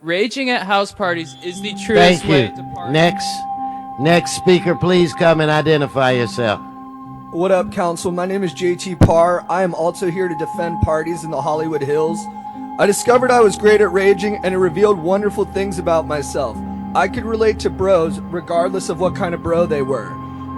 Raging at house parties is the truest Thank way you. to party. Next speaker, please come and identify yourself. What up, Council? My name is JT Parr. I am also here to defend parties in the Hollywood Hills. I discovered I was great at raging, and it revealed wonderful things about myself. I could relate to bros regardless of what kind of bro they were.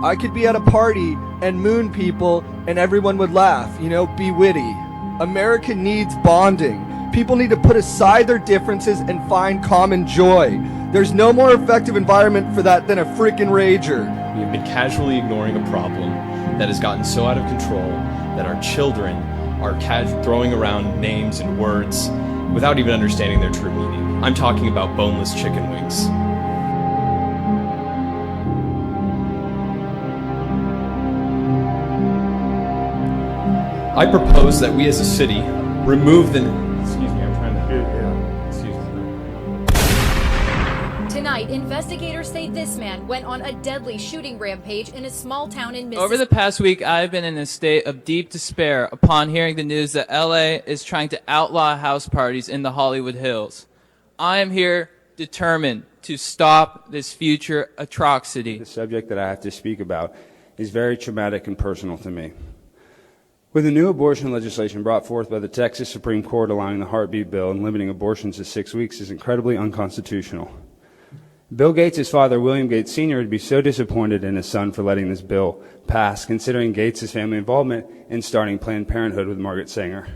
I could be at a party and moon people and everyone would laugh, be witty. America needs bonding. People need to put aside their differences and find common joy. There's no more effective environment for that than a freaking rager. We have been casually ignoring a problem that has gotten so out of control that our children are throwing around names and words without even understanding their true meaning. I'm talking about boneless chicken wings. I propose that we as a city remove the... Excuse me, I'm trying to... Excuse me. Tonight, investigators say this man went on a deadly shooting rampage in a small town in Mississippi. Over the past week, I've been in a state of deep despair upon hearing the news that LA is trying to outlaw house parties in the Hollywood Hills. I am here determined to stop this future atrocity. The subject that I have to speak about is very traumatic and personal to me. With the new abortion legislation brought forth by the Texas Supreme Court allowing the heartbeat bill and limiting abortions to 6 weeks is incredibly unconstitutional. Bill Gates' father, William Gates Sr., would be so disappointed in his son for letting this bill pass, considering Gates' family involvement in starting Planned Parenthood with Margaret Sanger.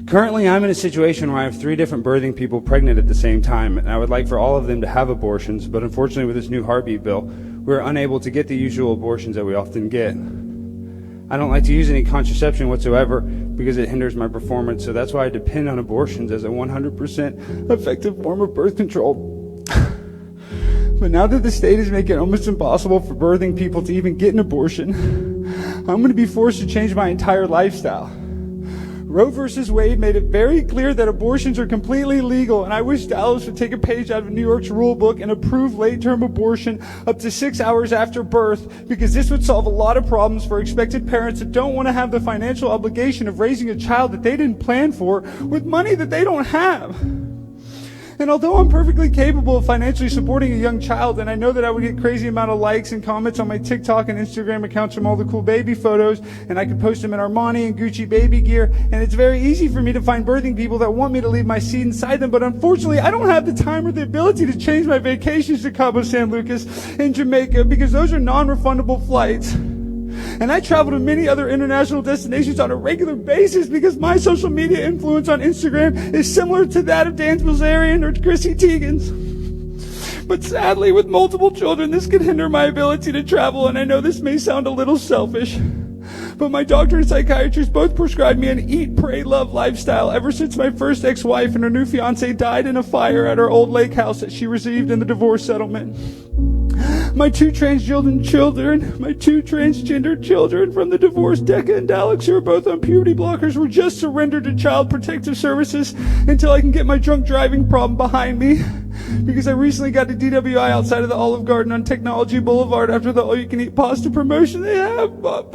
Currently, I'm in a situation where I have 3 different birthing people pregnant at the same time, and I would like for all of them to have abortions, but unfortunately with this new heartbeat bill, we're unable to get the usual abortions that we often get. I don't like to use any contraception whatsoever because it hinders my performance, so that's why I depend on abortions as a 100% effective form of birth control. But now that the state is making it almost impossible for birthing people to even get an abortion, I'm going to be forced to change my entire lifestyle. Roe versus Wade made it very clear that abortions are completely legal, and I wish Dallas would take a page out of New York's rule book and approve late-term abortion up to 6 hours after birth, because this would solve a lot of problems for expected parents that don't want to have the financial obligation of raising a child that they didn't plan for with money that they don't have. And although I'm perfectly capable of financially supporting a young child, and I know that I would get crazy amount of likes and comments on my TikTok and Instagram accounts from all the cool baby photos, and I could post them in Armani and Gucci baby gear, and it's very easy for me to find birthing people that want me to leave my seed inside them, but unfortunately I don't have the time or the ability to change my vacations to Cabo San Lucas in Jamaica because those are non-refundable flights. And I travel to many other international destinations on a regular basis because my social media influence on Instagram is similar to that of Dan Bilzerian or Chrissy Teigen's. But sadly, with multiple children, this could hinder my ability to travel, and I know this may sound a little selfish. But my doctor and psychiatrist both prescribed me an eat, pray, love lifestyle ever since my first ex-wife and her new fiancé died in a fire at our old lake house that she received in the divorce settlement. My two transgender children from the divorce, Decca and Alex, who are both on puberty blockers, were just surrendered to Child Protective Services until I can get my drunk driving problem behind me. Because I recently got a DWI outside of the Olive Garden on Technology Boulevard after the all-you-can-eat pasta promotion they have. But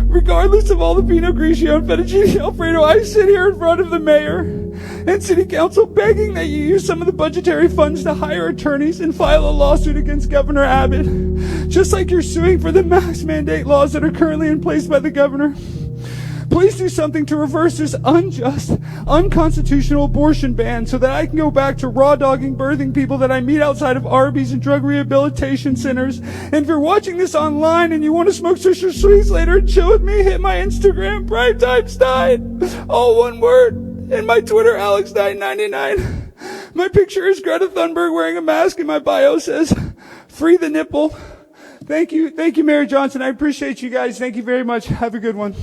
regardless of all the Pinot Grigio and Fettuccine Alfredo, I sit here in front of the mayor and city council begging that you use some of the budgetary funds to hire attorneys and file a lawsuit against Governor Abbott, just like you're suing for the mask mandate laws that are currently in place by the governor. Please do something to reverse this unjust, unconstitutional abortion ban so that I can go back to raw dogging birthing people that I meet outside of Arby's and drug rehabilitation centers. And if you're watching this online and you want to smoke Swisher Sweets later and chill with me, hit my Instagram, Primetime Stein, all one word, and my Twitter, Alex Stein 99. My picture is Greta Thunberg wearing a mask and my bio says, free the nipple. Thank you, Mary Johnson. I appreciate you guys. Thank you very much. Have a good one.